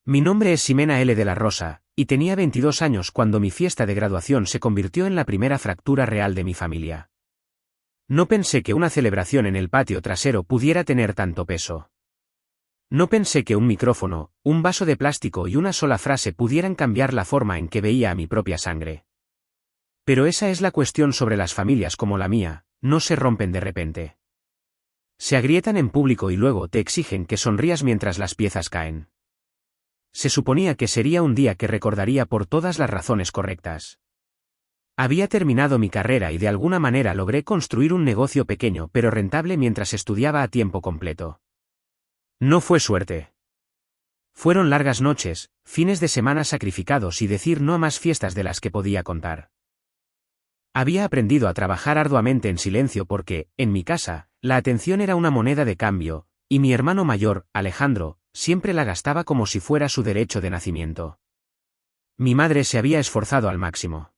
Mi nombre es Ximena L. de la Rosa, y tenía 22 años cuando mi fiesta de graduación se convirtió en la primera fractura real de mi familia. No pensé que una celebración en el patio trasero pudiera tener tanto peso. No pensé que un micrófono, un vaso de plástico y una sola frase pudieran cambiar la forma en que veía a mi propia sangre. Pero esa es la cuestión sobre las familias como la mía, no se rompen de repente. Se agrietan en público y luego te exigen que sonrías mientras las piezas caen. Se suponía que sería un día que recordaría por todas las razones correctas. Había terminado mi carrera y de alguna manera logré construir un negocio pequeño pero rentable mientras estudiaba a tiempo completo. No fue suerte. Fueron largas noches, fines de semana sacrificados y decir no a más fiestas de las que podía contar. Había aprendido a trabajar arduamente en silencio porque, en mi casa, la atención era una moneda de cambio, y mi hermano mayor, Alejandro, siempre la gastaba como si fuera su derecho de nacimiento. Mi madre se había esforzado al máximo.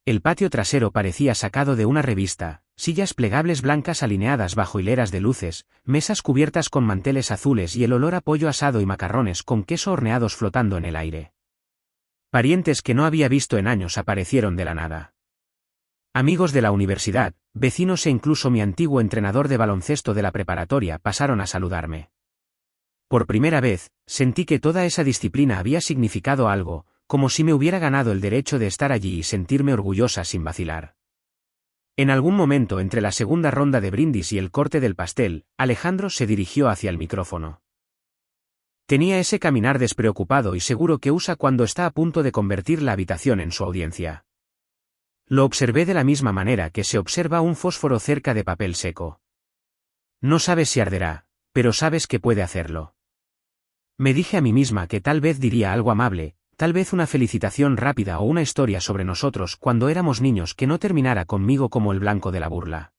El patio trasero parecía sacado de una revista, sillas plegables blancas alineadas bajo hileras de luces, mesas cubiertas con manteles azules y el olor a pollo asado y macarrones con queso horneados flotando en el aire. Parientes que no había visto en años aparecieron de la nada. Amigos de la universidad, vecinos e incluso mi antiguo entrenador de baloncesto de la preparatoria pasaron a saludarme. Por primera vez, sentí que toda esa disciplina había significado algo, como si me hubiera ganado el derecho de estar allí y sentirme orgullosa sin vacilar. En algún momento entre la segunda ronda de brindis y el corte del pastel, Alejandro se dirigió hacia el micrófono. Tenía ese caminar despreocupado y seguro que usa cuando está a punto de convertir la habitación en su audiencia. Lo observé de la misma manera que se observa un fósforo cerca de papel seco. No sabes si arderá, pero sabes que puede hacerlo. Me dije a mí misma que tal vez diría algo amable, tal vez una felicitación rápida o una historia sobre nosotros cuando éramos niños que no terminara conmigo como el blanco de la burla.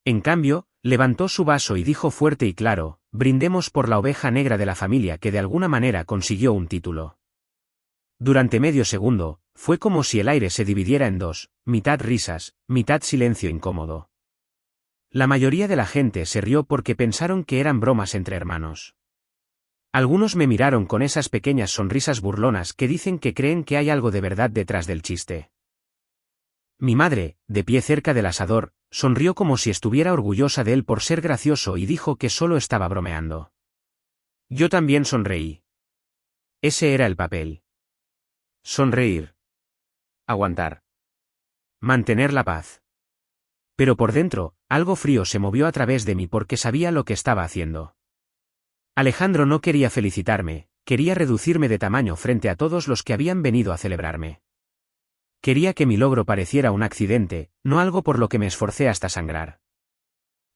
En cambio, levantó su vaso y dijo fuerte y claro, brindemos por la oveja negra de la familia que de alguna manera consiguió un título. Durante medio segundo, fue como si el aire se dividiera en dos, mitad risas, mitad silencio incómodo. La mayoría de la gente se rió porque pensaron que eran bromas entre hermanos. Algunos me miraron con esas pequeñas sonrisas burlonas que dicen que creen que hay algo de verdad detrás del chiste. Mi madre, de pie cerca del asador, sonrió como si estuviera orgullosa de él por ser gracioso y dijo que solo estaba bromeando. Yo también sonreí. Ese era el papel. Sonreír. Aguantar. Mantener la paz. Pero por dentro, algo frío se movió a través de mí porque sabía lo que estaba haciendo. Alejandro no quería felicitarme, quería reducirme de tamaño frente a todos los que habían venido a celebrarme. Quería que mi logro pareciera un accidente, no algo por lo que me esforcé hasta sangrar.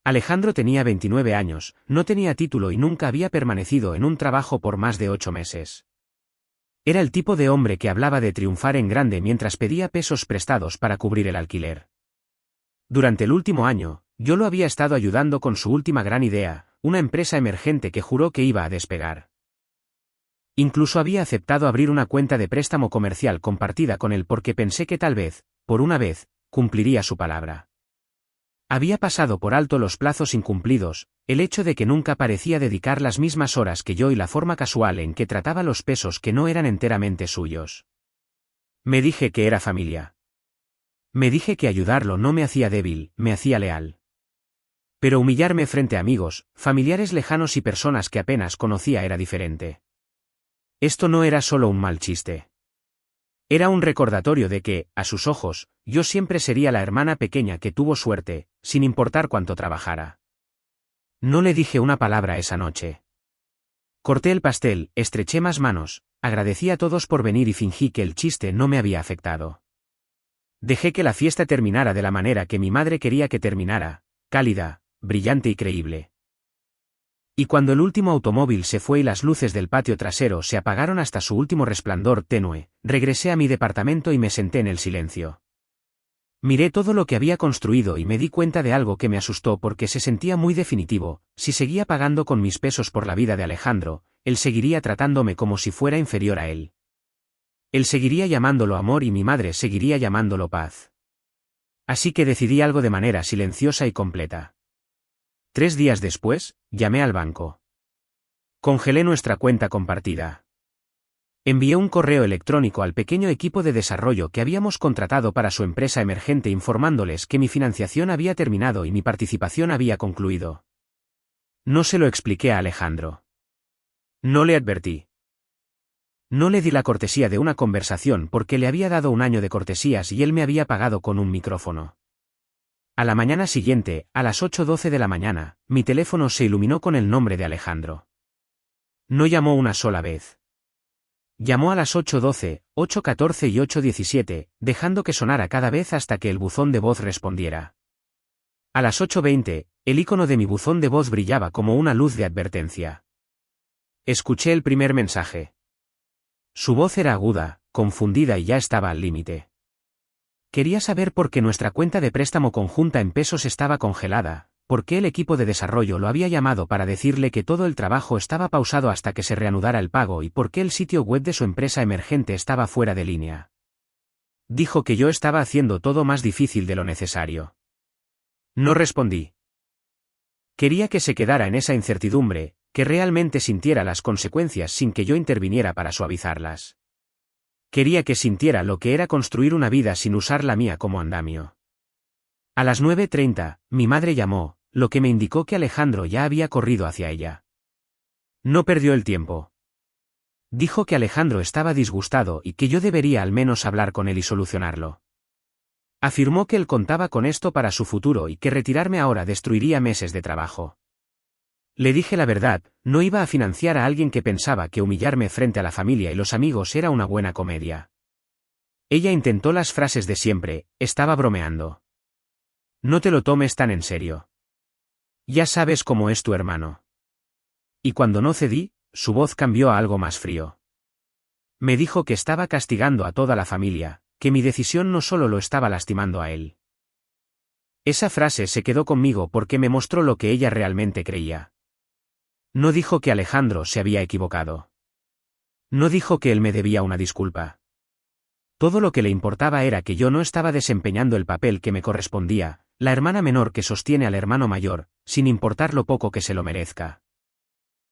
Alejandro tenía 29 años, no tenía título y nunca había permanecido en un trabajo por más de 8 meses. Era el tipo de hombre que hablaba de triunfar en grande mientras pedía pesos prestados para cubrir el alquiler. Durante el último año, yo lo había estado ayudando con su última gran idea, una empresa emergente que juró que iba a despegar. Incluso había aceptado abrir una cuenta de préstamo comercial compartida con él porque pensé que tal vez, por una vez, cumpliría su palabra. Había pasado por alto los plazos incumplidos, el hecho de que nunca parecía dedicar las mismas horas que yo y la forma casual en que trataba los pesos que no eran enteramente suyos. Me dije que era familia. Me dije que ayudarlo no me hacía débil, me hacía leal. Pero humillarme frente a amigos, familiares lejanos y personas que apenas conocía era diferente. Esto no era solo un mal chiste. Era un recordatorio de que, a sus ojos, yo siempre sería la hermana pequeña que tuvo suerte, sin importar cuánto trabajara. No le dije una palabra esa noche. Corté el pastel, estreché más manos, agradecí a todos por venir y fingí que el chiste no me había afectado. Dejé que la fiesta terminara de la manera que mi madre quería que terminara, cálida, brillante y creíble. Y cuando el último automóvil se fue y las luces del patio trasero se apagaron hasta su último resplandor tenue, regresé a mi departamento y me senté en el silencio. Miré todo lo que había construido y me di cuenta de algo que me asustó porque se sentía muy definitivo: si seguía pagando con mis pesos por la vida de Alejandro, él seguiría tratándome como si fuera inferior a él. Él seguiría llamándolo amor y mi madre seguiría llamándolo paz. Así que decidí algo de manera silenciosa y completa. 3 días después, llamé al banco. Congelé nuestra cuenta compartida. Envié un correo electrónico al pequeño equipo de desarrollo que habíamos contratado para su empresa emergente informándoles que mi financiación había terminado y mi participación había concluido. No se lo expliqué a Alejandro. No le advertí. No le di la cortesía de una conversación porque le había dado un año de cortesías y él me había pagado con un micrófono. A la mañana siguiente, a las 8:12 de la mañana, mi teléfono se iluminó con el nombre de Alejandro. No llamó una sola vez. Llamó a las 8:12, 8:14 y 8:17, dejando que sonara cada vez hasta que el buzón de voz respondiera. A las 8:20, el icono de mi buzón de voz brillaba como una luz de advertencia. Escuché el primer mensaje. Su voz era aguda, confundida y ya estaba al límite. Quería saber por qué nuestra cuenta de préstamo conjunta en pesos estaba congelada, por qué el equipo de desarrollo lo había llamado para decirle que todo el trabajo estaba pausado hasta que se reanudara el pago y por qué el sitio web de su empresa emergente estaba fuera de línea. Dijo que yo estaba haciendo todo más difícil de lo necesario. No respondí. Quería que se quedara en esa incertidumbre, que realmente sintiera las consecuencias sin que yo interviniera para suavizarlas. Quería que sintiera lo que era construir una vida sin usar la mía como andamio. A las 9:30, mi madre llamó, lo que me indicó que Alejandro ya había corrido hacia ella. No perdió el tiempo. Dijo que Alejandro estaba disgustado y que yo debería al menos hablar con él y solucionarlo. Afirmó que él contaba con esto para su futuro y que retirarme ahora destruiría meses de trabajo. Le dije la verdad, no iba a financiar a alguien que pensaba que humillarme frente a la familia y los amigos era una buena comedia. Ella intentó las frases de siempre, estaba bromeando. No te lo tomes tan en serio. Ya sabes cómo es tu hermano. Y cuando no cedí, su voz cambió a algo más frío. Me dijo que estaba castigando a toda la familia, que mi decisión no solo lo estaba lastimando a él. Esa frase se quedó conmigo porque me mostró lo que ella realmente creía. No dijo que Alejandro se había equivocado. No dijo que él me debía una disculpa. Todo lo que le importaba era que yo no estaba desempeñando el papel que me correspondía, la hermana menor que sostiene al hermano mayor, sin importar lo poco que se lo merezca.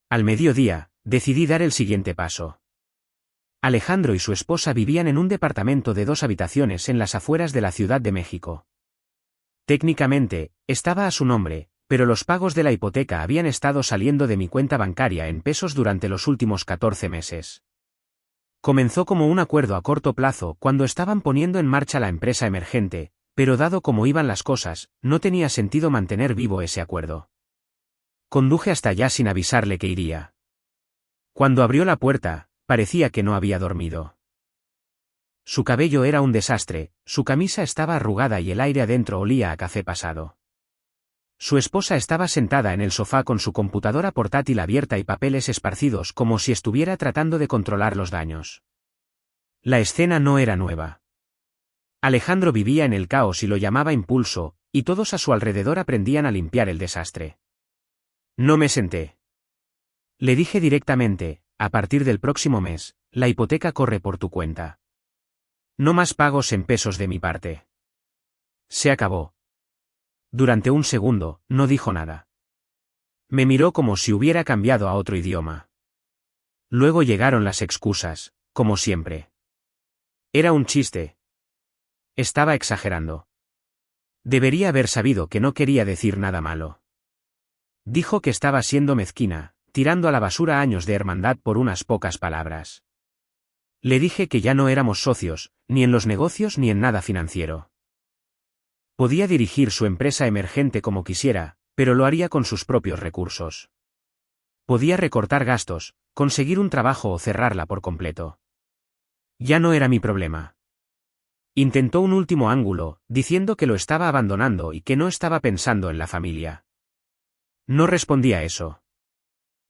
Al mediodía, decidí dar el siguiente paso. Alejandro y su esposa vivían en un departamento de 2 habitaciones en las afueras de la Ciudad de México. Técnicamente, estaba a su nombre, pero los pagos de la hipoteca habían estado saliendo de mi cuenta bancaria en pesos durante los últimos 14 meses. Comenzó como un acuerdo a corto plazo cuando estaban poniendo en marcha la empresa emergente, pero dado como iban las cosas, no tenía sentido mantener vivo ese acuerdo. Conduje hasta allá sin avisarle que iría. Cuando abrió la puerta, parecía que no había dormido. Su cabello era un desastre, su camisa estaba arrugada y el aire adentro olía a café pasado. Su esposa estaba sentada en el sofá con su computadora portátil abierta y papeles esparcidos como si estuviera tratando de controlar los daños. La escena no era nueva. Alejandro vivía en el caos y lo llamaba impulso, y todos a su alrededor aprendían a limpiar el desastre. No me senté. Le dije directamente, a partir del próximo mes, la hipoteca corre por tu cuenta. No más pagos en pesos de mi parte. Se acabó. Durante un segundo, no dijo nada. Me miró como si hubiera cambiado a otro idioma. Luego llegaron las excusas, como siempre. Era un chiste. Estaba exagerando. Debería haber sabido que no quería decir nada malo. Dijo que estaba siendo mezquina, tirando a la basura años de hermandad por unas pocas palabras. Le dije que ya no éramos socios, ni en los negocios ni en nada financiero. Podía dirigir su empresa emergente como quisiera, pero lo haría con sus propios recursos. Podía recortar gastos, conseguir un trabajo o cerrarla por completo. Ya no era mi problema. Intentó un último ángulo, diciendo que lo estaba abandonando y que no estaba pensando en la familia. No respondí a eso.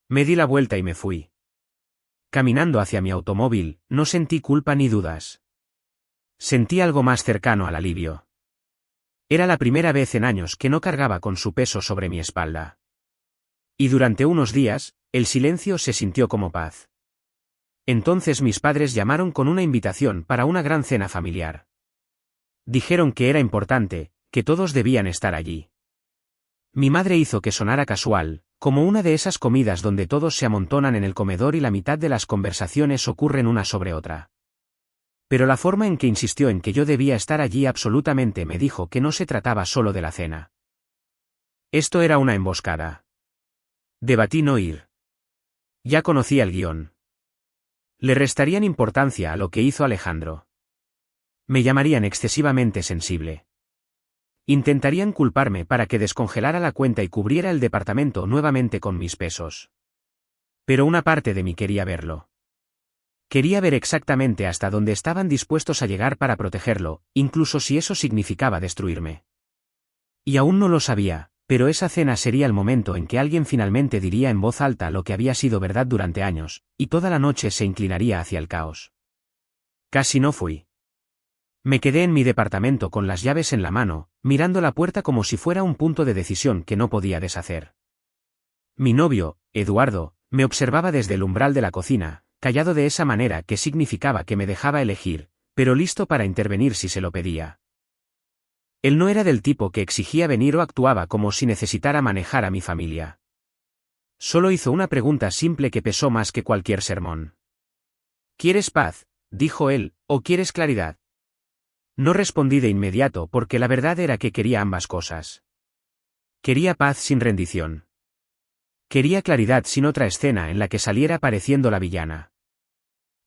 Me di la vuelta y me fui. Caminando hacia mi automóvil, no sentí culpa ni dudas. Sentí algo más cercano al alivio. Era la primera vez en años que no cargaba con su peso sobre mi espalda. Y durante unos días, el silencio se sintió como paz. Entonces mis padres llamaron con una invitación para una gran cena familiar. Dijeron que era importante, que todos debían estar allí. Mi madre hizo que sonara casual, Como una de esas comidas donde todos se amontonan en el comedor y la mitad de las conversaciones ocurren una sobre otra. Pero la forma en que insistió en que yo debía estar allí absolutamente me dijo que no se trataba solo de la cena. Esto era una emboscada. Debatí no ir. Ya conocía el guión. Le restarían importancia a lo que hizo Alejandro. Me llamarían excesivamente sensible. Intentarían culparme para que descongelara la cuenta y cubriera el departamento nuevamente con mis pesos. Pero una parte de mí quería verlo. Quería ver exactamente hasta dónde estaban dispuestos a llegar para protegerlo, incluso si eso significaba destruirme. Y aún no lo sabía, pero esa cena sería el momento en que alguien finalmente diría en voz alta lo que había sido verdad durante años, y toda la noche se inclinaría hacia el caos. Casi no fui. Me quedé en mi departamento con las llaves en la mano, mirando la puerta como si fuera un punto de decisión que no podía deshacer. Mi novio, Eduardo, me observaba desde el umbral de la cocina, callado de esa manera que significaba que me dejaba elegir, pero listo para intervenir si se lo pedía. Él no era del tipo que exigía venir o actuaba como si necesitara manejar a mi familia. Solo hizo una pregunta simple que pesó más que cualquier sermón. ¿Quieres paz?, dijo él, ¿o quieres claridad? No respondí de inmediato porque la verdad era que quería ambas cosas. Quería paz sin rendición. Quería claridad sin otra escena en la que saliera pareciendo la villana.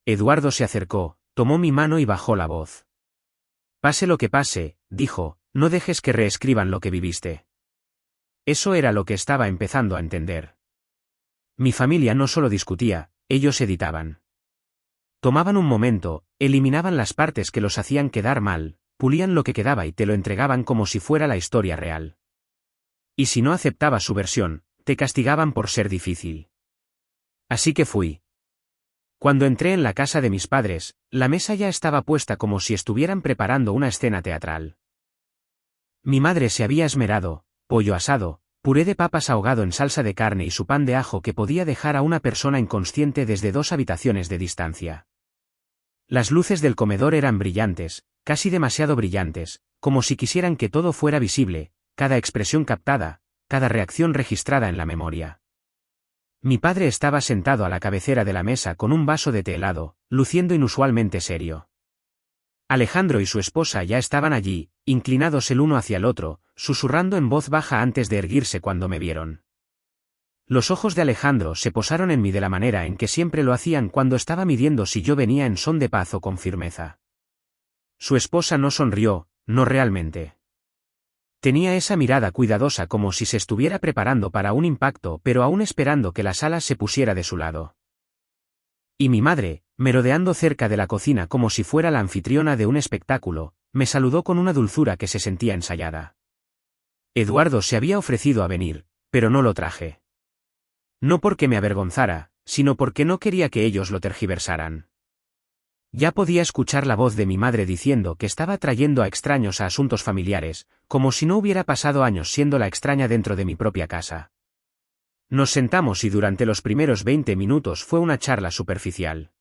Eduardo se acercó, tomó mi mano y bajó la voz. Pase lo que pase, dijo, no dejes que reescriban lo que viviste. Eso era lo que estaba empezando a entender. Mi familia no solo discutía, ellos editaban. Tomaban un momento, eliminaban las partes que los hacían quedar mal, pulían lo que quedaba y te lo entregaban como si fuera la historia real. Y si no aceptabas su versión, te castigaban por ser difícil. Así que fui. Cuando entré en la casa de mis padres, la mesa ya estaba puesta como si estuvieran preparando una escena teatral. Mi madre se había esmerado, pollo asado, puré de papas ahogado en salsa de carne y su pan de ajo que podía dejar a una persona inconsciente desde 2 habitaciones de distancia. Las luces del comedor eran brillantes, casi demasiado brillantes, como si quisieran que todo fuera visible, cada expresión captada, cada reacción registrada en la memoria. Mi padre estaba sentado a la cabecera de la mesa con un vaso de té helado, luciendo inusualmente serio. Alejandro y su esposa ya estaban allí, inclinados el uno hacia el otro, susurrando en voz baja antes de erguirse cuando me vieron. Los ojos de Alejandro se posaron en mí de la manera en que siempre lo hacían cuando estaba midiendo si yo venía en son de paz o con firmeza. Su esposa no sonrió, no realmente. Tenía esa mirada cuidadosa como si se estuviera preparando para un impacto pero aún esperando que la sala se pusiera de su lado. Y mi madre, merodeando cerca de la cocina como si fuera la anfitriona de un espectáculo, me saludó con una dulzura que se sentía ensayada. Eduardo se había ofrecido a venir, pero no lo traje. No porque me avergonzara, sino porque no quería que ellos lo tergiversaran. Ya podía escuchar la voz de mi madre diciendo que estaba trayendo a extraños a asuntos familiares, como si no hubiera pasado años siendo la extraña dentro de mi propia casa. Nos sentamos y durante los primeros 20 minutos fue una charla superficial.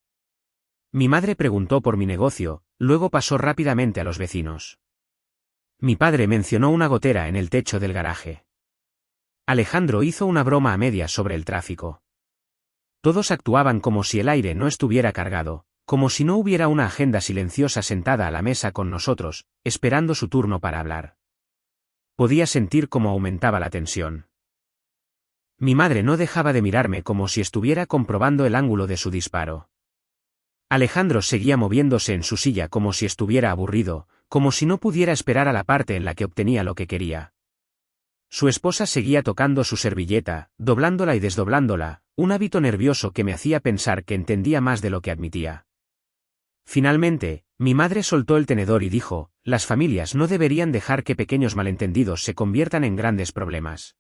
Mi madre preguntó por mi negocio, luego pasó rápidamente a los vecinos. Mi padre mencionó una gotera en el techo del garaje. Alejandro hizo una broma a medias sobre el tráfico. Todos actuaban como si el aire no estuviera cargado, como si no hubiera una agenda silenciosa sentada a la mesa con nosotros, esperando su turno para hablar. Podía sentir cómo aumentaba la tensión. Mi madre no dejaba de mirarme como si estuviera comprobando el ángulo de su disparo. Alejandro seguía moviéndose en su silla como si estuviera aburrido, como si no pudiera esperar a la parte en la que obtenía lo que quería. Su esposa seguía tocando su servilleta, doblándola y desdoblándola, un hábito nervioso que me hacía pensar que entendía más de lo que admitía. Finalmente, mi madre soltó el tenedor y dijo, las familias no deberían dejar que pequeños malentendidos se conviertan en grandes problemas.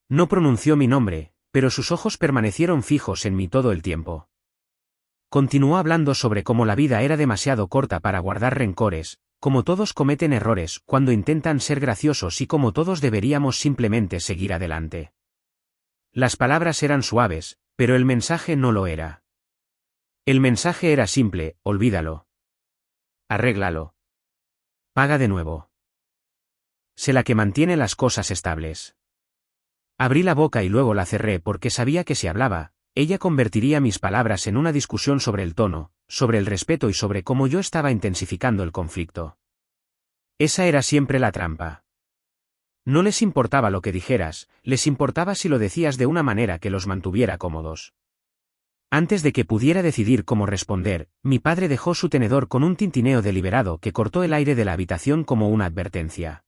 No pronunció mi nombre, pero sus ojos permanecieron fijos en mí todo el tiempo. Continuó hablando sobre cómo la vida era demasiado corta para guardar rencores, cómo todos cometen errores cuando intentan ser graciosos y cómo todos deberíamos simplemente seguir adelante. Las palabras eran suaves, pero el mensaje no lo era. El mensaje era simple, olvídalo. Arréglalo. Paga de nuevo. Sé la que mantiene las cosas estables. Abrí la boca y luego la cerré porque sabía que si hablaba, ella convertiría mis palabras en una discusión sobre el tono, sobre el respeto y sobre cómo yo estaba intensificando el conflicto. Esa era siempre la trampa. No les importaba lo que dijeras, les importaba si lo decías de una manera que los mantuviera cómodos. Antes de que pudiera decidir cómo responder, mi padre dejó su tenedor con un tintineo deliberado que cortó el aire de la habitación como una advertencia.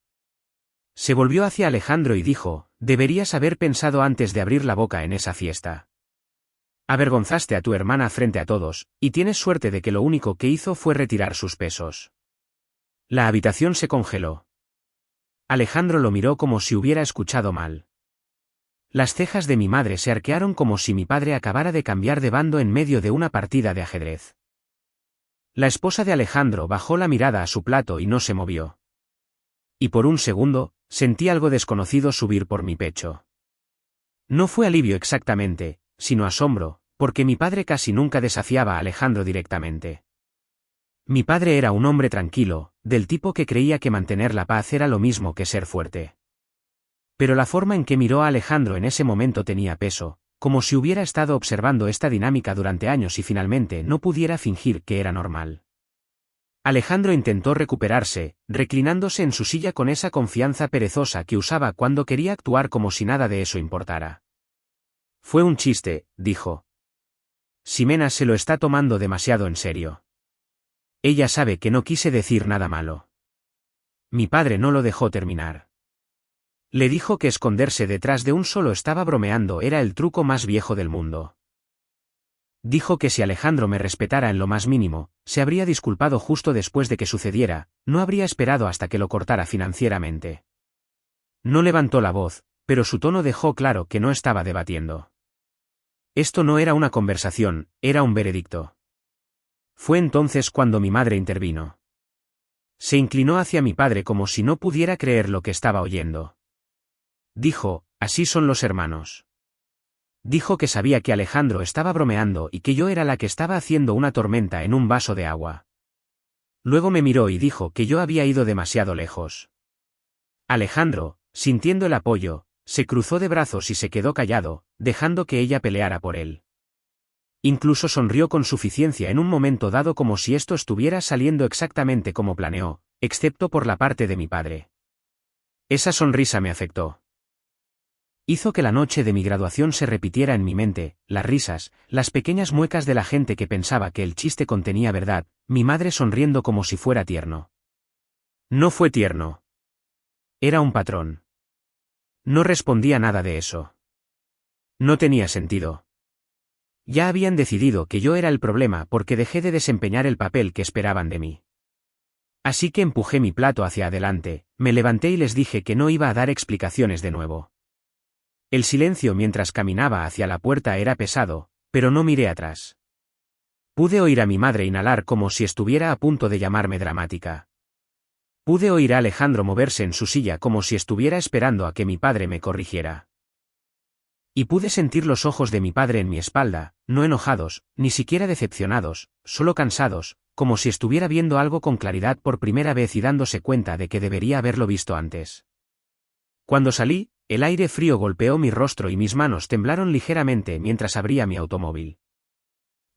Se volvió hacia Alejandro y dijo: «Deberías haber pensado antes de abrir la boca en esa fiesta. Avergonzaste a tu hermana frente a todos, y tienes suerte de que lo único que hizo fue retirar sus pesos». La habitación se congeló. Alejandro lo miró como si hubiera escuchado mal. Las cejas de mi madre se arquearon como si mi padre acabara de cambiar de bando en medio de una partida de ajedrez. La esposa de Alejandro bajó la mirada a su plato y no se movió. Y por un segundo, sentí algo desconocido subir por mi pecho. No fue alivio exactamente, sino asombro, porque mi padre casi nunca desafiaba a Alejandro directamente. Mi padre era un hombre tranquilo, del tipo que creía que mantener la paz era lo mismo que ser fuerte. Pero la forma en que miró a Alejandro en ese momento tenía peso, como si hubiera estado observando esta dinámica durante años y finalmente no pudiera fingir que era normal. Alejandro intentó recuperarse, reclinándose en su silla con esa confianza perezosa que usaba cuando quería actuar como si nada de eso importara. «Fue un chiste», dijo. «Ximena se lo está tomando demasiado en serio. Ella sabe que no quise decir nada malo». Mi padre no lo dejó terminar. Le dijo que esconderse detrás de un solo estaba bromeando era el truco más viejo del mundo. Dijo que si Alejandro me respetara en lo más mínimo, se habría disculpado justo después de que sucediera, no habría esperado hasta que lo cortara financieramente. No levantó la voz, pero su tono dejó claro que no estaba debatiendo. Esto no era una conversación, era un veredicto. Fue entonces cuando mi madre intervino. Se inclinó hacia mi padre como si no pudiera creer lo que estaba oyendo. Dijo: «Así son los hermanos». Dijo que sabía que Alejandro estaba bromeando y que yo era la que estaba haciendo una tormenta en un vaso de agua. Luego me miró y dijo que yo había ido demasiado lejos. Alejandro, sintiendo el apoyo, se cruzó de brazos y se quedó callado, dejando que ella peleara por él. Incluso sonrió con suficiencia en un momento dado como si esto estuviera saliendo exactamente como planeó, excepto por la parte de mi padre. Esa sonrisa me afectó. Hizo que la noche de mi graduación se repitiera en mi mente, las risas, las pequeñas muecas de la gente que pensaba que el chiste contenía verdad, mi madre sonriendo como si fuera tierno. No fue tierno. Era un patrón. No respondía nada de eso. No tenía sentido. Ya habían decidido que yo era el problema porque dejé de desempeñar el papel que esperaban de mí. Así que empujé mi plato hacia adelante, me levanté y les dije que no iba a dar explicaciones de nuevo. El silencio mientras caminaba hacia la puerta era pesado, pero no miré atrás. Pude oír a mi madre inhalar como si estuviera a punto de llamarme dramática. Pude oír a Alejandro moverse en su silla como si estuviera esperando a que mi padre me corrigiera. Y pude sentir los ojos de mi padre en mi espalda, no enojados, ni siquiera decepcionados, solo cansados, como si estuviera viendo algo con claridad por primera vez y dándose cuenta de que debería haberlo visto antes. Cuando salí, el aire frío golpeó mi rostro y mis manos temblaron ligeramente mientras abría mi automóvil.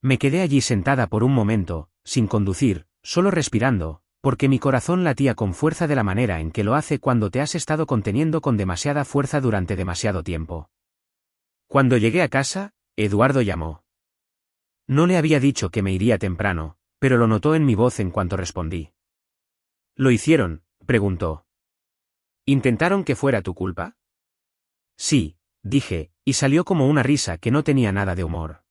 Me quedé allí sentada por un momento, sin conducir, solo respirando, porque mi corazón latía con fuerza de la manera en que lo hace cuando te has estado conteniendo con demasiada fuerza durante demasiado tiempo. Cuando llegué a casa, Eduardo llamó. No le había dicho que me iría temprano, pero lo notó en mi voz en cuanto respondí. ¿Lo hicieron?, preguntó. ¿Intentaron que fuera tu culpa? Sí, dije, y salió como una risa que no tenía nada de humor.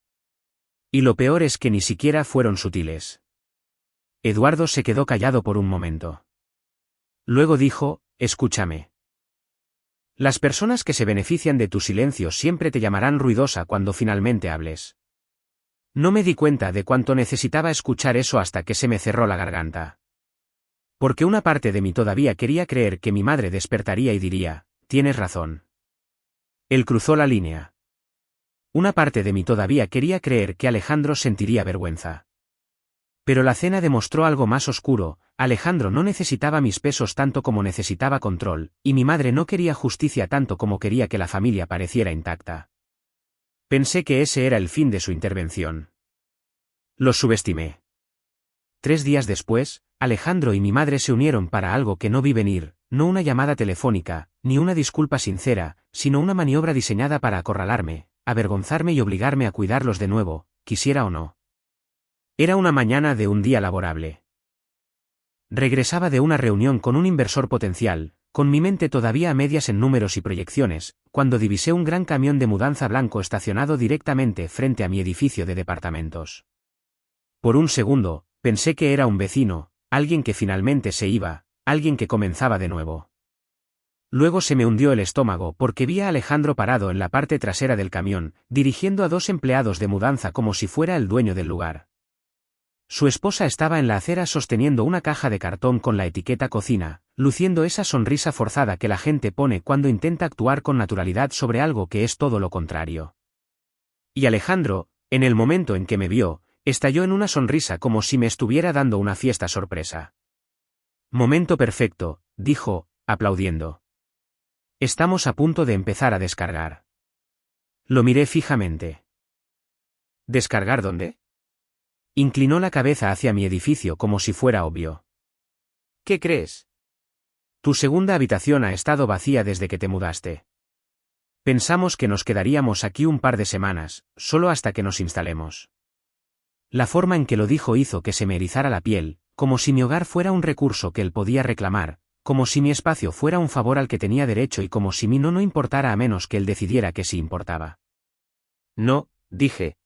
Y lo peor es que ni siquiera fueron sutiles. Eduardo se quedó callado por un momento. Luego dijo: «Escúchame. Las personas que se benefician de tu silencio siempre te llamarán ruidosa cuando finalmente hables». No me di cuenta de cuánto necesitaba escuchar eso hasta que se me cerró la garganta. Porque una parte de mí todavía quería creer que mi madre despertaría y diría: «Tienes razón». Él cruzó la línea. Una parte de mí todavía quería creer que Alejandro sentiría vergüenza. Pero la cena demostró algo más oscuro. Alejandro no necesitaba mis pesos tanto como necesitaba control, y mi madre no quería justicia tanto como quería que la familia pareciera intacta. Pensé que ese era el fin de su intervención. Los subestimé. 3 días después, Alejandro y mi madre se unieron para algo que no vi venir, no una llamada telefónica, ni una disculpa sincera, sino una maniobra diseñada para acorralarme, avergonzarme y obligarme a cuidarlos de nuevo, quisiera o no. Era una mañana de un día laborable. Regresaba de una reunión con un inversor potencial, con mi mente todavía a medias en números y proyecciones, cuando divisé un gran camión de mudanza blanco estacionado directamente frente a mi edificio de departamentos. Por un segundo, pensé que era un vecino, alguien que finalmente se iba, alguien que comenzaba de nuevo. Luego se me hundió el estómago porque vi a Alejandro parado en la parte trasera del camión, dirigiendo a 2 empleados de mudanza como si fuera el dueño del lugar. Su esposa estaba en la acera sosteniendo una caja de cartón con la etiqueta cocina, luciendo esa sonrisa forzada que la gente pone cuando intenta actuar con naturalidad sobre algo que es todo lo contrario. Y Alejandro, en el momento en que me vio, estalló en una sonrisa como si me estuviera dando una fiesta sorpresa. Momento perfecto, dijo, aplaudiendo. Estamos a punto de empezar a descargar. Lo miré fijamente. ¿Descargar dónde? Inclinó la cabeza hacia mi edificio como si fuera obvio. ¿Qué crees? Tu segunda habitación ha estado vacía desde que te mudaste. Pensamos que nos quedaríamos aquí un par de semanas, solo hasta que nos instalemos. La forma en que lo dijo hizo que se me erizara la piel, como si mi hogar fuera un recurso que él podía reclamar, como si mi espacio fuera un favor al que tenía derecho y como si mi no importara a menos que él decidiera que sí importaba. No, dije.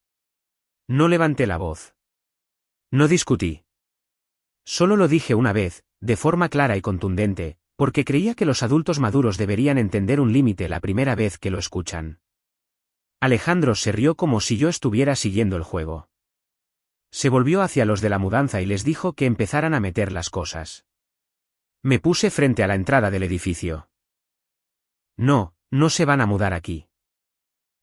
No levanté la voz. No discutí. Solo lo dije una vez, de forma clara y contundente, porque creía que los adultos maduros deberían entender un límite la primera vez que lo escuchan. Alejandro se rió como si yo estuviera siguiendo el juego. Se volvió hacia los de la mudanza y les dijo que empezaran a meter las cosas. Me puse frente a la entrada del edificio. No, no se van a mudar aquí.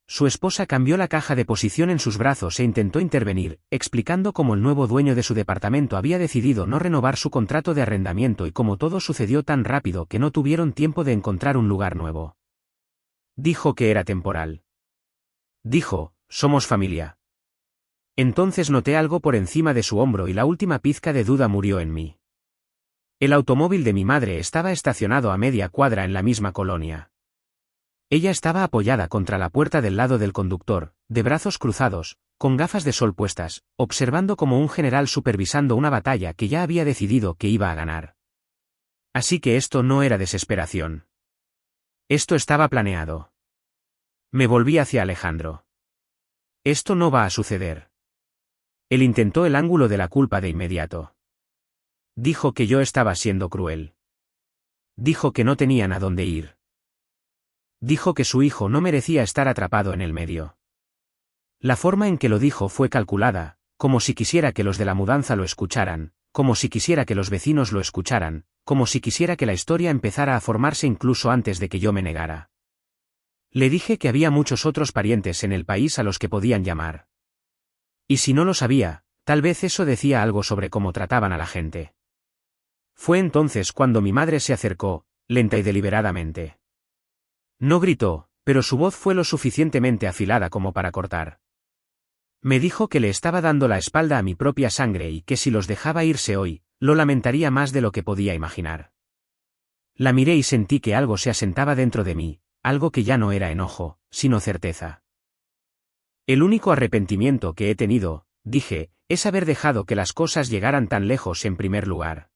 Su esposa cambió la caja de posición en sus brazos e intentó intervenir, explicando cómo el nuevo dueño de su departamento había decidido no renovar su contrato de arrendamiento y cómo todo sucedió tan rápido que no tuvieron tiempo de encontrar un lugar nuevo. Dijo que era temporal. Dijo, somos familia. Entonces noté algo por encima de su hombro y la última pizca de duda murió en mí. El automóvil de mi madre estaba estacionado a media cuadra en la misma colonia. Ella estaba apoyada contra la puerta del lado del conductor, de brazos cruzados, con gafas de sol puestas, observando como un general supervisando una batalla que ya había decidido que iba a ganar. Así que esto no era desesperación. Esto estaba planeado. Me volví hacia Alejandro. Esto no va a suceder. Él intentó el ángulo de la culpa de inmediato. Dijo que yo estaba siendo cruel. Dijo que no tenían a dónde ir. Dijo que su hijo no merecía estar atrapado en el medio. La forma en que lo dijo fue calculada, como si quisiera que los de la mudanza lo escucharan, como si quisiera que los vecinos lo escucharan, como si quisiera que la historia empezara a formarse incluso antes de que yo me negara. Le dije que había muchos otros parientes en el país a los que podían llamar. Y si no lo sabía, tal vez eso decía algo sobre cómo trataban a la gente. Fue entonces cuando mi madre se acercó, lenta y deliberadamente. No gritó, pero su voz fue lo suficientemente afilada como para cortar. Me dijo que le estaba dando la espalda a mi propia sangre y que si los dejaba irse hoy, lo lamentaría más de lo que podía imaginar. La miré y sentí que algo se asentaba dentro de mí, algo que ya no era enojo, sino certeza. El único arrepentimiento que he tenido, dije, es haber dejado que las cosas llegaran tan lejos en primer lugar.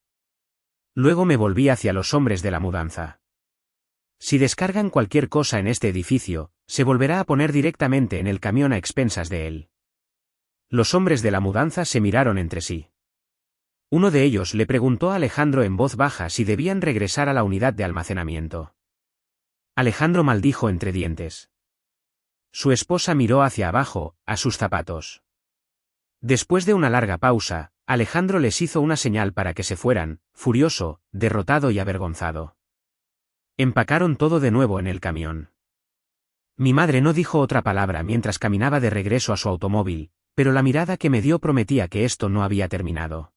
Luego me volví hacia los hombres de la mudanza. Si descargan cualquier cosa en este edificio, se volverá a poner directamente en el camión a expensas de él. Los hombres de la mudanza se miraron entre sí. Uno de ellos le preguntó a Alejandro en voz baja si debían regresar a la unidad de almacenamiento. Alejandro maldijo entre dientes. Su esposa miró hacia abajo, a sus zapatos. Después de una larga pausa, Alejandro les hizo una señal para que se fueran, furioso, derrotado y avergonzado. Empacaron todo de nuevo en el camión. Mi madre no dijo otra palabra mientras caminaba de regreso a su automóvil, pero la mirada que me dio prometía que esto no había terminado.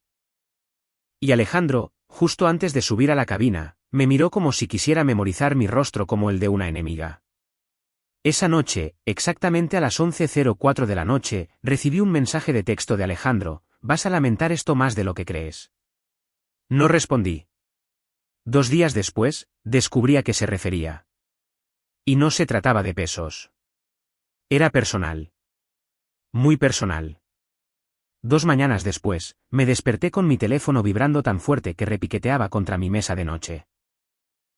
Y Alejandro, justo antes de subir a la cabina, me miró como si quisiera memorizar mi rostro como el de una enemiga. Esa noche, exactamente a las 11:04 de la noche, recibí un mensaje de texto de Alejandro: «Vas a lamentar esto más de lo que crees». No respondí. 2 días después, descubrí a qué se refería. Y no se trataba de pesos. Era personal. Muy personal. 2 mañanas después, me desperté con mi teléfono vibrando tan fuerte que repiqueteaba contra mi mesa de noche.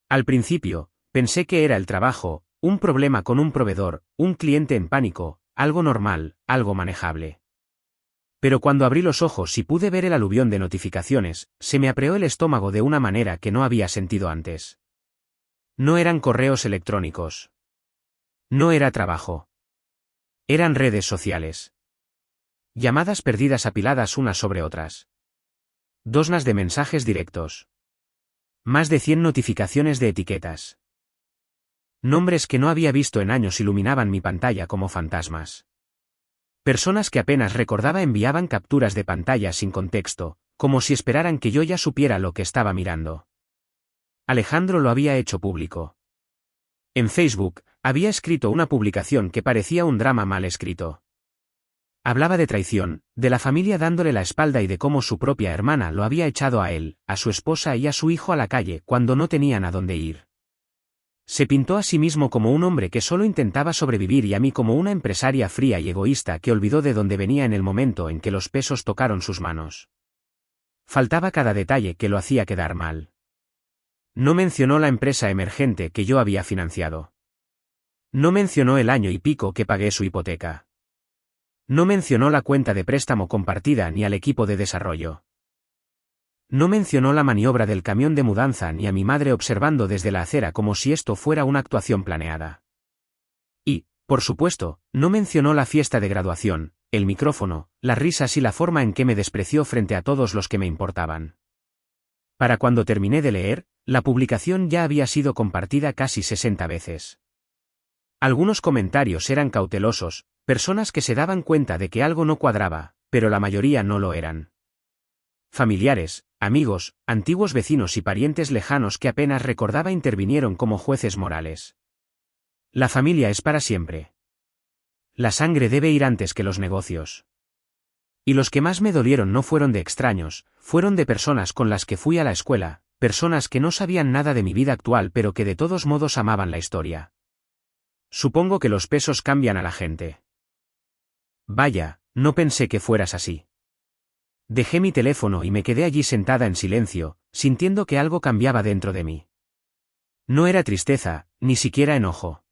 Al principio, pensé que era el trabajo, un problema con un proveedor, un cliente en pánico, algo normal, algo manejable. Pero cuando abrí los ojos y pude ver el aluvión de notificaciones, se me apreó el estómago de una manera que no había sentido antes. No eran correos electrónicos. No era trabajo. Eran redes sociales. Llamadas perdidas apiladas unas sobre otras. Docenas de mensajes directos. Más de 100 notificaciones de etiquetas. Nombres que no había visto en años iluminaban mi pantalla como fantasmas. Personas que apenas recordaba enviaban capturas de pantalla sin contexto, como si esperaran que yo ya supiera lo que estaba mirando. Alejandro lo había hecho público. En Facebook, había escrito una publicación que parecía un drama mal escrito. Hablaba de traición, de la familia dándole la espalda y de cómo su propia hermana lo había echado a él, a su esposa y a su hijo a la calle cuando no tenían a dónde ir. Se pintó a sí mismo como un hombre que solo intentaba sobrevivir y a mí como una empresaria fría y egoísta que olvidó de dónde venía en el momento en que los pesos tocaron sus manos. Faltaba cada detalle que lo hacía quedar mal. No mencionó la empresa emergente que yo había financiado. No mencionó el año y pico que pagué su hipoteca. No mencionó la cuenta de préstamo compartida ni al equipo de desarrollo. No mencionó la maniobra del camión de mudanza ni a mi madre observando desde la acera como si esto fuera una actuación planeada. Y, por supuesto, no mencionó la fiesta de graduación, el micrófono, las risas y la forma en que me despreció frente a todos los que me importaban. Para cuando terminé de leer, la publicación ya había sido compartida casi 60 veces. Algunos comentarios eran cautelosos, personas que se daban cuenta de que algo no cuadraba, pero la mayoría no lo eran. Familiares, amigos, antiguos vecinos y parientes lejanos que apenas recordaba intervinieron como jueces morales. La familia es para siempre. La sangre debe ir antes que los negocios. Y los que más me dolieron no fueron de extraños, fueron de personas con las que fui a la escuela, personas que no sabían nada de mi vida actual pero que de todos modos amaban la historia. Supongo que los pesos cambian a la gente. Vaya, no pensé que fueras así. Dejé mi teléfono y me quedé allí sentada en silencio, sintiendo que algo cambiaba dentro de mí. No era tristeza, ni siquiera enojo.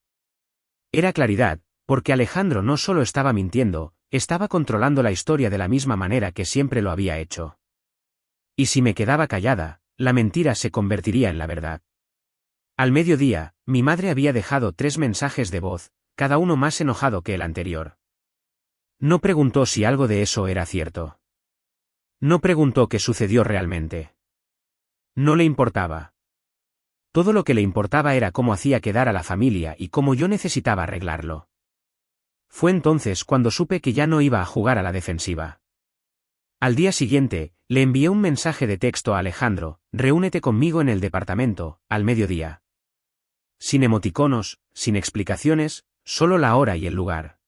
Era claridad, porque Alejandro no solo estaba mintiendo, estaba controlando la historia de la misma manera que siempre lo había hecho. Y si me quedaba callada, la mentira se convertiría en la verdad. Al mediodía, mi madre había dejado 3 mensajes de voz, cada uno más enojado que el anterior. No preguntó si algo de eso era cierto. No preguntó qué sucedió realmente. No le importaba. Todo lo que le importaba era cómo hacía quedar a la familia y cómo yo necesitaba arreglarlo. Fue entonces cuando supe que ya no iba a jugar a la defensiva. Al día siguiente, le envié un mensaje de texto a Alejandro: «Reúnete conmigo en el departamento, al mediodía». Sin emoticonos, sin explicaciones, solo la hora y el lugar.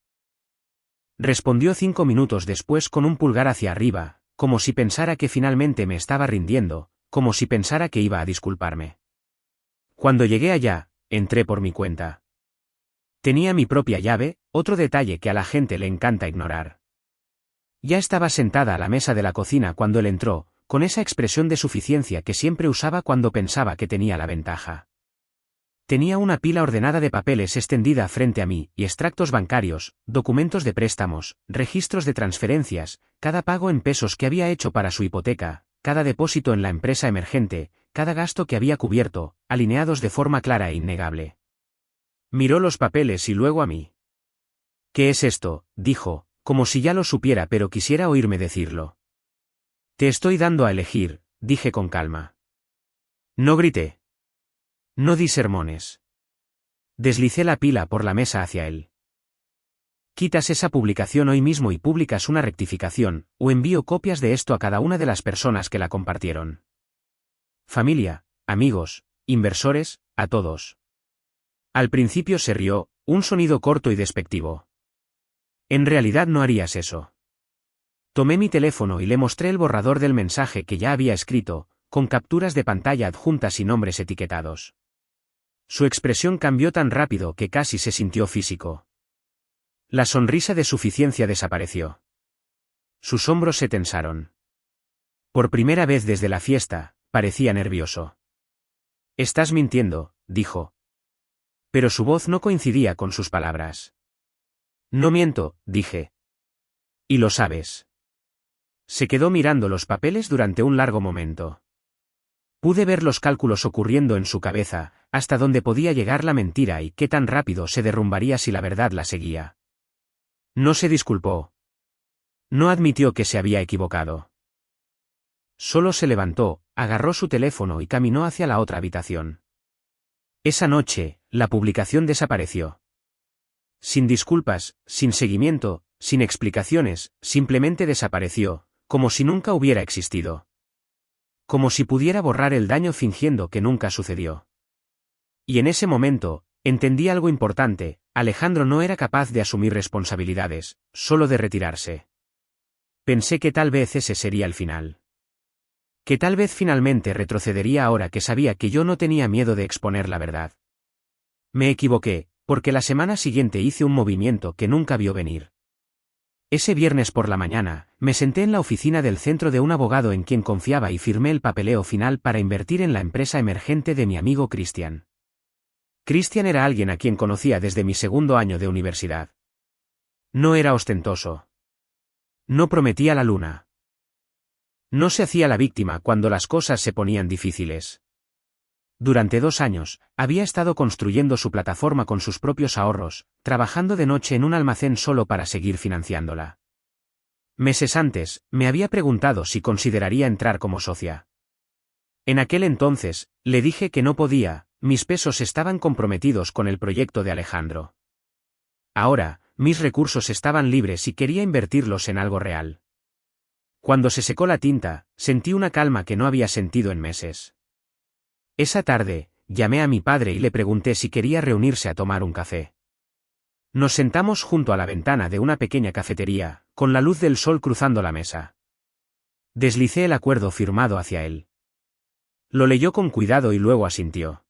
Respondió 5 minutos después con un pulgar hacia arriba, como si pensara que finalmente me estaba rindiendo, como si pensara que iba a disculparme. Cuando llegué allá, entré por mi cuenta. Tenía mi propia llave, otro detalle que a la gente le encanta ignorar. Ya estaba sentada a la mesa de la cocina cuando él entró, con esa expresión de suficiencia que siempre usaba cuando pensaba que tenía la ventaja. Tenía una pila ordenada de papeles extendida frente a mí, y extractos bancarios, documentos de préstamos, registros de transferencias, cada pago en pesos que había hecho para su hipoteca, cada depósito en la empresa emergente, cada gasto que había cubierto, alineados de forma clara e innegable. Miró los papeles y luego a mí. «¿Qué es esto?», dijo, como si ya lo supiera pero quisiera oírme decirlo. «Te estoy dando a elegir», dije con calma. No grité. No di sermones. Deslicé la pila por la mesa hacia él. Quitas esa publicación hoy mismo y publicas una rectificación, o envío copias de esto a cada una de las personas que la compartieron. Familia, amigos, inversores, a todos. Al principio se rió, un sonido corto y despectivo. En realidad no harías eso. Tomé mi teléfono y le mostré el borrador del mensaje que ya había escrito, con capturas de pantalla adjuntas y nombres etiquetados. Su expresión cambió tan rápido que casi se sintió físico. La sonrisa de suficiencia desapareció. Sus hombros se tensaron. Por primera vez desde la fiesta, parecía nervioso. Estás mintiendo, dijo. Pero su voz no coincidía con sus palabras. No miento, dije. Y lo sabes. Se quedó mirando los papeles durante un largo momento. Pude ver los cálculos ocurriendo en su cabeza, hasta dónde podía llegar la mentira y qué tan rápido se derrumbaría si la verdad la seguía. No se disculpó. No admitió que se había equivocado. Solo se levantó, agarró su teléfono y caminó hacia la otra habitación. Esa noche, la publicación desapareció. Sin disculpas, sin seguimiento, sin explicaciones, simplemente desapareció, como si nunca hubiera existido. Como si pudiera borrar el daño fingiendo que nunca sucedió. Y en ese momento, entendí algo importante: Alejandro no era capaz de asumir responsabilidades, solo de retirarse. Pensé que tal vez ese sería el final. Que tal vez finalmente retrocedería ahora que sabía que yo no tenía miedo de exponer la verdad. Me equivoqué, porque la semana siguiente hice un movimiento que nunca vio venir. Ese viernes por la mañana, me senté en la oficina del centro de un abogado en quien confiaba y firmé el papeleo final para invertir en la empresa emergente de mi amigo Christian. Christian era alguien a quien conocía desde mi segundo año de universidad. No era ostentoso. No prometía la luna. No se hacía la víctima cuando las cosas se ponían difíciles. Durante 2 años, había estado construyendo su plataforma con sus propios ahorros, trabajando de noche en un almacén solo para seguir financiándola. Meses antes, me había preguntado si consideraría entrar como socia. En aquel entonces, le dije que no podía, mis pesos estaban comprometidos con el proyecto de Alejandro. Ahora, mis recursos estaban libres y quería invertirlos en algo real. Cuando se secó la tinta, sentí una calma que no había sentido en meses. Esa tarde, llamé a mi padre y le pregunté si quería reunirse a tomar un café. Nos sentamos junto a la ventana de una pequeña cafetería, con la luz del sol cruzando la mesa. Deslicé el acuerdo firmado hacia él. Lo leyó con cuidado y luego asintió.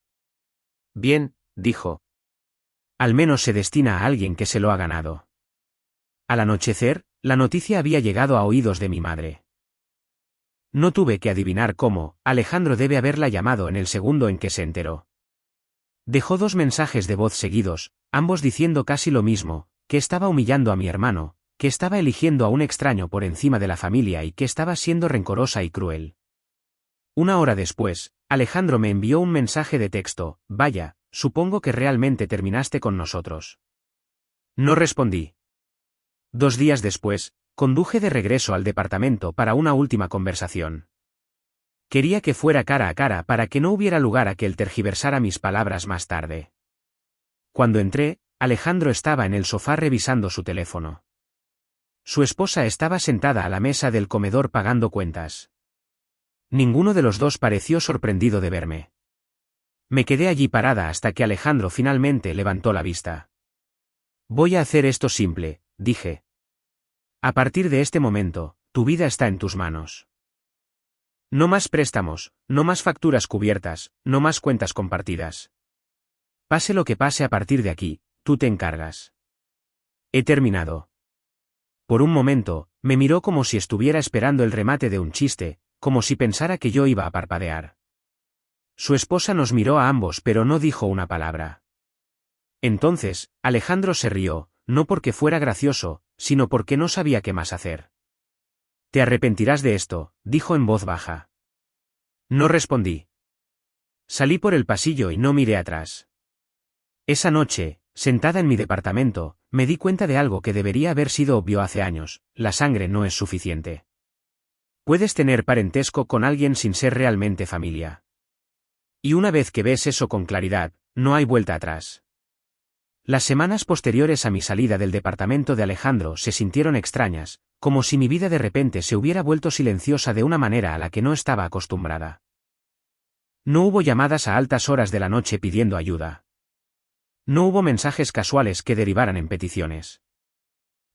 Bien, dijo. Al menos se destina a alguien que se lo ha ganado. Al anochecer, la noticia había llegado a oídos de mi madre. No tuve que adivinar cómo, Alejandro debe haberla llamado en el segundo en que se enteró. Dejó 2 mensajes de voz seguidos, ambos diciendo casi lo mismo: que estaba humillando a mi hermano, que estaba eligiendo a un extraño por encima de la familia y que estaba siendo rencorosa y cruel. 1 hora después, Alejandro me envió un mensaje de texto: vaya, supongo que realmente terminaste con nosotros. No respondí. 2 días después, conduje de regreso al departamento para una última conversación. Quería que fuera cara a cara para que no hubiera lugar a que él tergiversara mis palabras más tarde. Cuando entré, Alejandro estaba en el sofá revisando su teléfono. Su esposa estaba sentada a la mesa del comedor pagando cuentas. Ninguno de los dos pareció sorprendido de verme. Me quedé allí parada hasta que Alejandro finalmente levantó la vista. Voy a hacer esto simple, dije. A partir de este momento, tu vida está en tus manos. No más préstamos, no más facturas cubiertas, no más cuentas compartidas. Pase lo que pase a partir de aquí, tú te encargas. He terminado. Por un momento, me miró como si estuviera esperando el remate de un chiste, como si pensara que yo iba a parpadear. Su esposa nos miró a ambos pero no dijo una palabra. Entonces, Alejandro se rió, no porque fuera gracioso, sino porque no sabía qué más hacer. Te arrepentirás de esto, dijo en voz baja. No respondí. Salí por el pasillo y no miré atrás. Esa noche, sentada en mi departamento, me di cuenta de algo que debería haber sido obvio hace años: la sangre no es suficiente. Puedes tener parentesco con alguien sin ser realmente familia. Y una vez que ves eso con claridad, no hay vuelta atrás. Las semanas posteriores a mi salida del departamento de Alejandro se sintieron extrañas, como si mi vida de repente se hubiera vuelto silenciosa de una manera a la que no estaba acostumbrada. No hubo llamadas a altas horas de la noche pidiendo ayuda. No hubo mensajes casuales que derivaran en peticiones.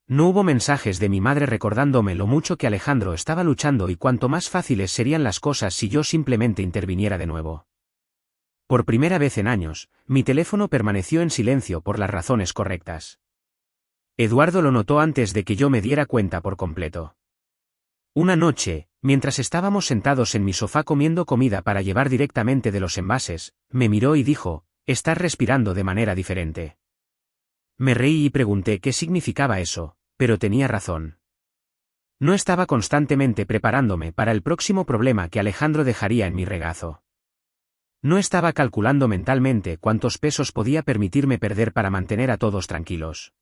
No hubo mensajes de mi madre recordándome lo mucho que Alejandro estaba luchando y cuánto más fáciles serían las cosas si yo simplemente interviniera de nuevo. Por primera vez en años, mi teléfono permaneció en silencio por las razones correctas. Eduardo lo notó antes de que yo me diera cuenta por completo. Una noche, mientras estábamos sentados en mi sofá comiendo comida para llevar directamente de los envases, me miró y dijo: «Estás respirando de manera diferente». Me reí y pregunté qué significaba eso, pero tenía razón. No estaba constantemente preparándome para el próximo problema que Alejandro dejaría en mi regazo. No estaba calculando mentalmente cuántos pesos podía permitirme perder para mantener a todos tranquilos.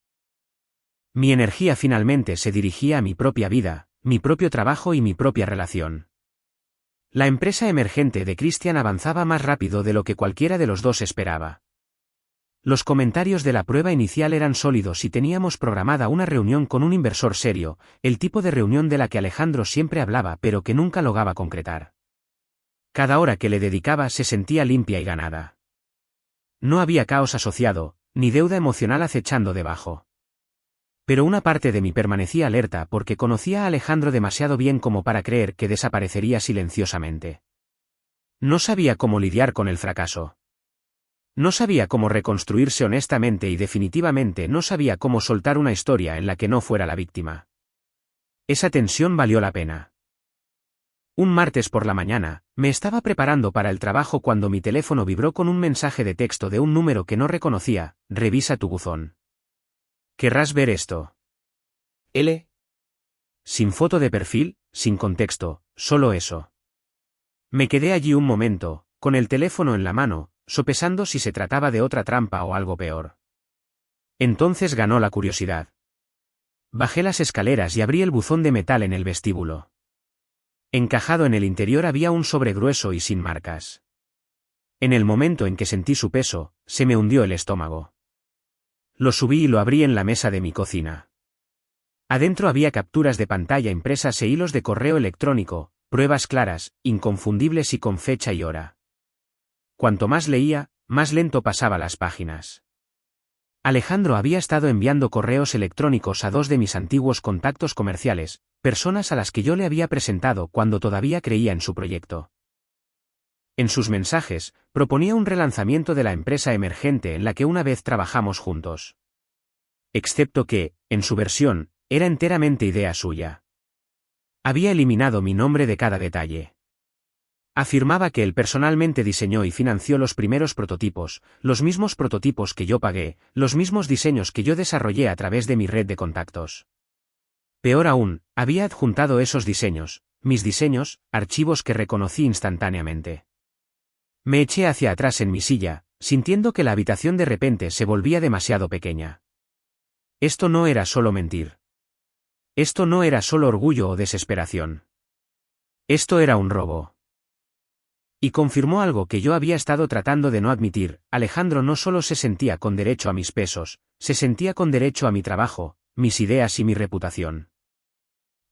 Mi energía finalmente se dirigía a mi propia vida, mi propio trabajo y mi propia relación. La empresa emergente de Christian avanzaba más rápido de lo que cualquiera de los dos esperaba. Los comentarios de la prueba inicial eran sólidos y teníamos programada una reunión con un inversor serio, el tipo de reunión de la que Alejandro siempre hablaba pero que nunca lograba concretar. Cada hora que le dedicaba se sentía limpia y ganada. No había caos asociado, ni deuda emocional acechando debajo. Pero una parte de mí permanecía alerta porque conocía a Alejandro demasiado bien como para creer que desaparecería silenciosamente. No sabía cómo lidiar con el fracaso. No sabía cómo reconstruirse honestamente y definitivamente no sabía cómo soltar una historia en la que no fuera la víctima. Esa tensión valió la pena. Un martes por la mañana, me estaba preparando para el trabajo cuando mi teléfono vibró con un mensaje de texto de un número que no reconocía: «Revisa tu buzón. ¿Querrás ver esto?» L. Sin foto de perfil, sin contexto, solo eso. Me quedé allí un momento, con el teléfono en la mano, sopesando si se trataba de otra trampa o algo peor. Entonces ganó la curiosidad. Bajé las escaleras y abrí el buzón de metal en el vestíbulo. Encajado en el interior había un sobre grueso y sin marcas. En el momento en que sentí su peso, se me hundió el estómago. Lo subí y lo abrí en la mesa de mi cocina. Adentro había capturas de pantalla impresas e hilos de correo electrónico, pruebas claras, inconfundibles y con fecha y hora. Cuanto más leía, más lento pasaba las páginas. Alejandro había estado enviando correos electrónicos a 2 de mis antiguos contactos comerciales, personas a las que yo le había presentado cuando todavía creía en su proyecto. En sus mensajes, proponía un relanzamiento de la empresa emergente en la que una vez trabajamos juntos. Excepto que, en su versión, era enteramente idea suya. Había eliminado mi nombre de cada detalle. Afirmaba que él personalmente diseñó y financió los primeros prototipos, los mismos prototipos que yo pagué, los mismos diseños que yo desarrollé a través de mi red de contactos. Peor aún, había adjuntado esos diseños, mis diseños, archivos que reconocí instantáneamente. Me eché hacia atrás en mi silla, sintiendo que la habitación de repente se volvía demasiado pequeña. Esto no era solo mentir. Esto no era solo orgullo o desesperación. Esto era un robo. Y confirmó algo que yo había estado tratando de no admitir: Alejandro no solo se sentía con derecho a mis pesos, se sentía con derecho a mi trabajo, mis ideas y mi reputación.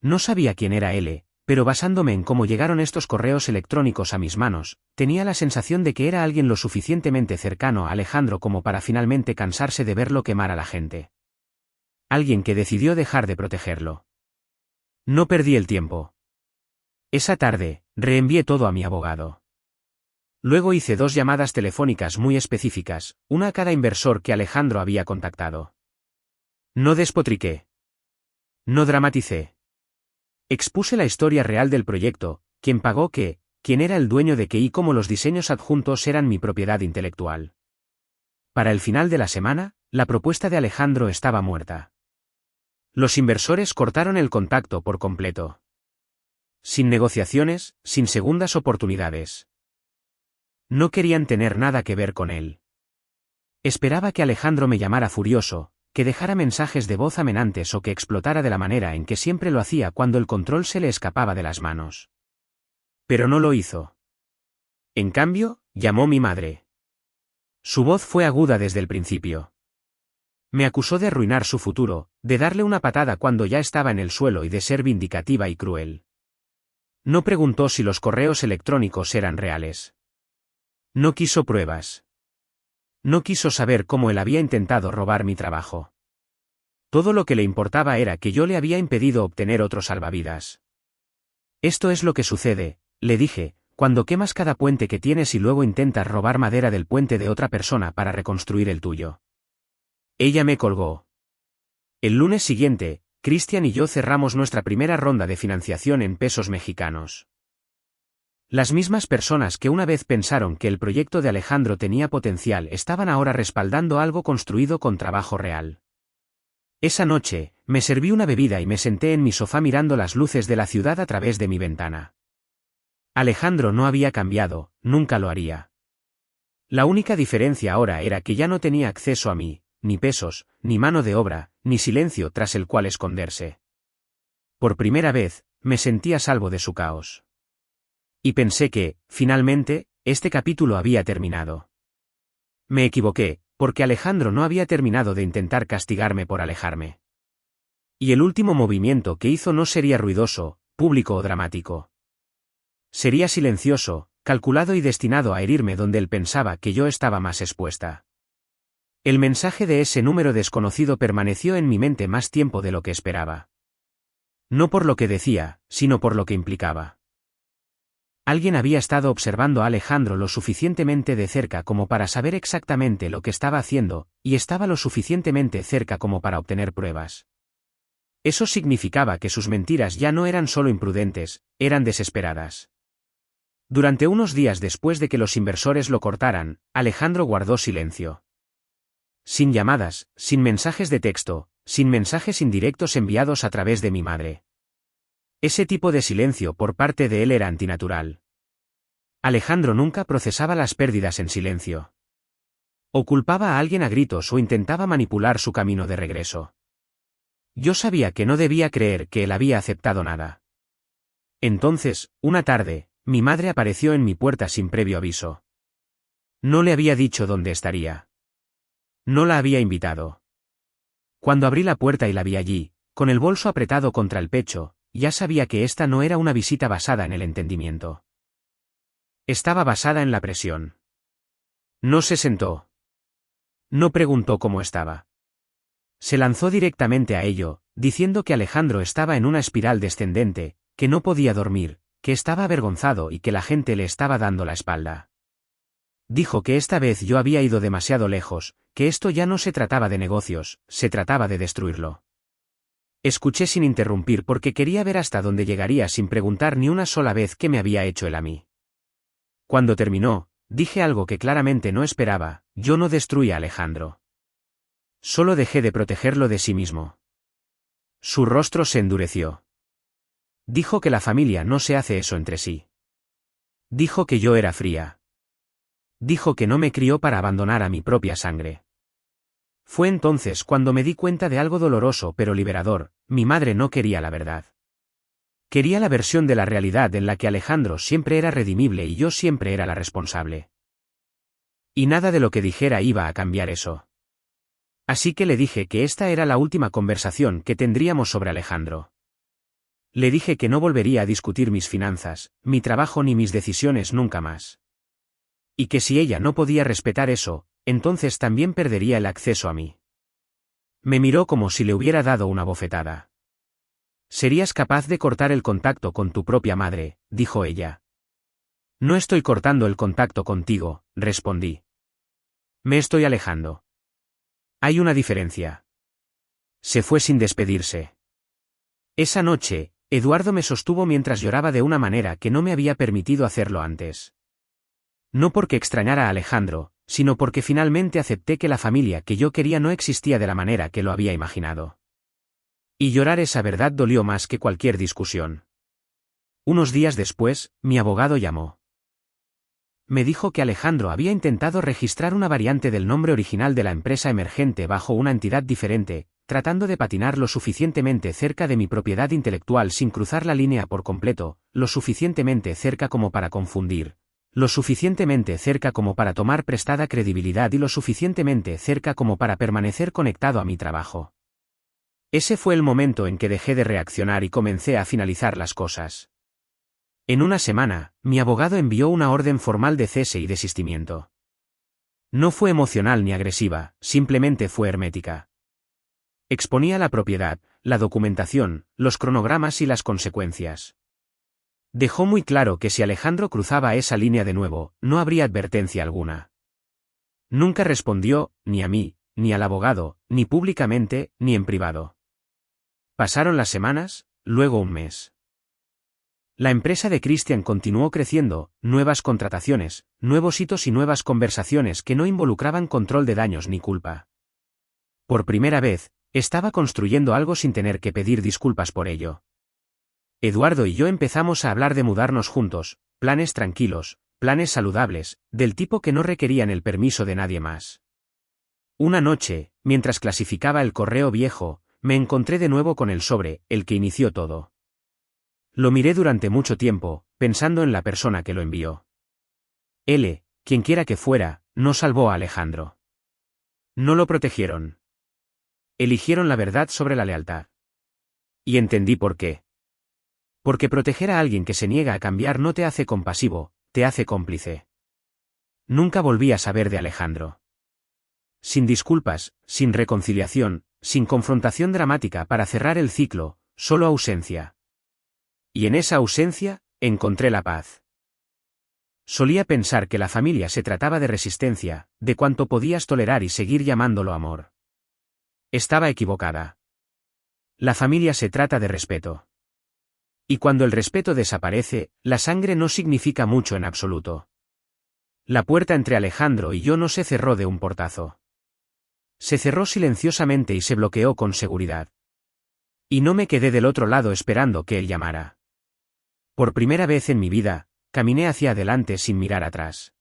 No sabía quién era él, pero basándome en cómo llegaron estos correos electrónicos a mis manos, tenía la sensación de que era alguien lo suficientemente cercano a Alejandro como para finalmente cansarse de verlo quemar a la gente. Alguien que decidió dejar de protegerlo. No perdí el tiempo. Esa tarde, reenvié todo a mi abogado. Luego hice 2 llamadas telefónicas muy específicas, una a cada inversor que Alejandro había contactado. No despotriqué. No dramaticé. Expuse la historia real del proyecto, quién pagó qué, quién era el dueño de qué y cómo los diseños adjuntos eran mi propiedad intelectual. Para el final de la semana, la propuesta de Alejandro estaba muerta. Los inversores cortaron el contacto por completo. Sin negociaciones, sin segundas oportunidades. No querían tener nada que ver con él. Esperaba que Alejandro me llamara furioso, que dejara mensajes de voz amenazantes o que explotara de la manera en que siempre lo hacía cuando el control se le escapaba de las manos. Pero no lo hizo. En cambio, llamó mi madre. Su voz fue aguda desde el principio. Me acusó de arruinar su futuro, de darle una patada cuando ya estaba en el suelo y de ser vindicativa y cruel. No preguntó si los correos electrónicos eran reales. No quiso pruebas. No quiso saber cómo él había intentado robar mi trabajo. Todo lo que le importaba era que yo le había impedido obtener otro salvavidas. Esto es lo que sucede, le dije, cuando quemas cada puente que tienes y luego intentas robar madera del puente de otra persona para reconstruir el tuyo. Ella me colgó. El lunes siguiente, Cristian y yo cerramos nuestra primera ronda de financiación en pesos mexicanos. Las mismas personas que una vez pensaron que el proyecto de Alejandro tenía potencial estaban ahora respaldando algo construido con trabajo real. Esa noche, me serví una bebida y me senté en mi sofá mirando las luces de la ciudad a través de mi ventana. Alejandro no había cambiado, nunca lo haría. La única diferencia ahora era que ya no tenía acceso a mí, ni pesos, ni mano de obra, ni silencio tras el cual esconderse. Por primera vez, me sentí a salvo de su caos. Y pensé que, finalmente, este capítulo había terminado. Me equivoqué, porque Alejandro no había terminado de intentar castigarme por alejarme. Y el último movimiento que hizo no sería ruidoso, público o dramático. Sería silencioso, calculado y destinado a herirme donde él pensaba que yo estaba más expuesta. El mensaje de ese número desconocido permaneció en mi mente más tiempo de lo que esperaba. No por lo que decía, sino por lo que implicaba. Alguien había estado observando a Alejandro lo suficientemente de cerca como para saber exactamente lo que estaba haciendo, y estaba lo suficientemente cerca como para obtener pruebas. Eso significaba que sus mentiras ya no eran solo imprudentes, eran desesperadas. Durante unos días después de que los inversores lo cortaran, Alejandro guardó silencio. Sin llamadas, sin mensajes de texto, sin mensajes indirectos enviados a través de mi madre. Ese tipo de silencio por parte de él era antinatural. Alejandro nunca procesaba las pérdidas en silencio. O culpaba a alguien a gritos o intentaba manipular su camino de regreso. Yo sabía que no debía creer que él había aceptado nada. Entonces, una tarde, mi madre apareció en mi puerta sin previo aviso. No le había dicho dónde estaría. No la había invitado. Cuando abrí la puerta y la vi allí, con el bolso apretado contra el pecho, ya sabía que esta no era una visita basada en el entendimiento. Estaba basada en la presión. No se sentó. No preguntó cómo estaba. Se lanzó directamente a ello, diciendo que Alejandro estaba en una espiral descendente, que no podía dormir, que estaba avergonzado y que la gente le estaba dando la espalda. Dijo que esta vez yo había ido demasiado lejos, que esto ya no se trataba de negocios, se trataba de destruirlo. Escuché sin interrumpir porque quería ver hasta dónde llegaría sin preguntar ni una sola vez qué me había hecho él a mí. Cuando terminó, dije algo que claramente no esperaba: yo no destruí a Alejandro. Solo dejé de protegerlo de sí mismo. Su rostro se endureció. Dijo que la familia no se hace eso entre sí. Dijo que yo era fría. Dijo que no me crió para abandonar a mi propia sangre. Fue entonces cuando me di cuenta de algo doloroso pero liberador: mi madre no quería la verdad. Quería la versión de la realidad en la que Alejandro siempre era redimible y yo siempre era la responsable. Y nada de lo que dijera iba a cambiar eso. Así que le dije que esta era la última conversación que tendríamos sobre Alejandro. Le dije que no volvería a discutir mis finanzas, mi trabajo ni mis decisiones nunca más. Y que si ella no podía respetar eso, entonces también perdería el acceso a mí. Me miró como si le hubiera dado una bofetada. «¿Serías capaz de cortar el contacto con tu propia madre?», dijo ella. «No estoy cortando el contacto contigo», respondí. «Me estoy alejando». «Hay una diferencia». Se fue sin despedirse. Esa noche, Eduardo me sostuvo mientras lloraba de una manera que no me había permitido hacerlo antes. No porque extrañara a Alejandro, sino porque finalmente acepté que la familia que yo quería no existía de la manera que lo había imaginado. Y llorar esa verdad dolió más que cualquier discusión. Unos días después, mi abogado llamó. Me dijo que Alejandro había intentado registrar una variante del nombre original de la empresa emergente bajo una entidad diferente, tratando de patinar lo suficientemente cerca de mi propiedad intelectual sin cruzar la línea por completo, lo suficientemente cerca como para confundir, Lo suficientemente cerca como para tomar prestada credibilidad y lo suficientemente cerca como para permanecer conectado a mi trabajo. Ese fue el momento en que dejé de reaccionar y comencé a finalizar las cosas. En una semana, mi abogado envió una orden formal de cese y desistimiento. No fue emocional ni agresiva, simplemente fue hermética. Exponía la propiedad, la documentación, los cronogramas y las consecuencias. Dejó muy claro que si Alejandro cruzaba esa línea de nuevo, no habría advertencia alguna. Nunca respondió, ni a mí, ni al abogado, ni públicamente, ni en privado. Pasaron las semanas, luego un mes. La empresa de Christian continuó creciendo, nuevas contrataciones, nuevos hitos y nuevas conversaciones que no involucraban control de daños ni culpa. Por primera vez, estaba construyendo algo sin tener que pedir disculpas por ello. Eduardo y yo empezamos a hablar de mudarnos juntos, planes tranquilos, planes saludables, del tipo que no requerían el permiso de nadie más. Una noche, mientras clasificaba el correo viejo, me encontré de nuevo con el sobre, el que inició todo. Lo miré durante mucho tiempo, pensando en la persona que lo envió. Él, quienquiera que fuera, no salvó a Alejandro. No lo protegieron. Eligieron la verdad sobre la lealtad. Y entendí por qué. Porque proteger a alguien que se niega a cambiar no te hace compasivo, te hace cómplice. Nunca volví a saber de Alejandro. Sin disculpas, sin reconciliación, sin confrontación dramática para cerrar el ciclo, solo ausencia. Y en esa ausencia, encontré la paz. Solía pensar que la familia se trataba de resistencia, de cuánto podías tolerar y seguir llamándolo amor. Estaba equivocada. La familia se trata de respeto. Y cuando el respeto desaparece, la sangre no significa mucho en absoluto. La puerta entre Alejandro y yo no se cerró de un portazo. Se cerró silenciosamente y se bloqueó con seguridad. Y no me quedé del otro lado esperando que él llamara. Por primera vez en mi vida, caminé hacia adelante sin mirar atrás.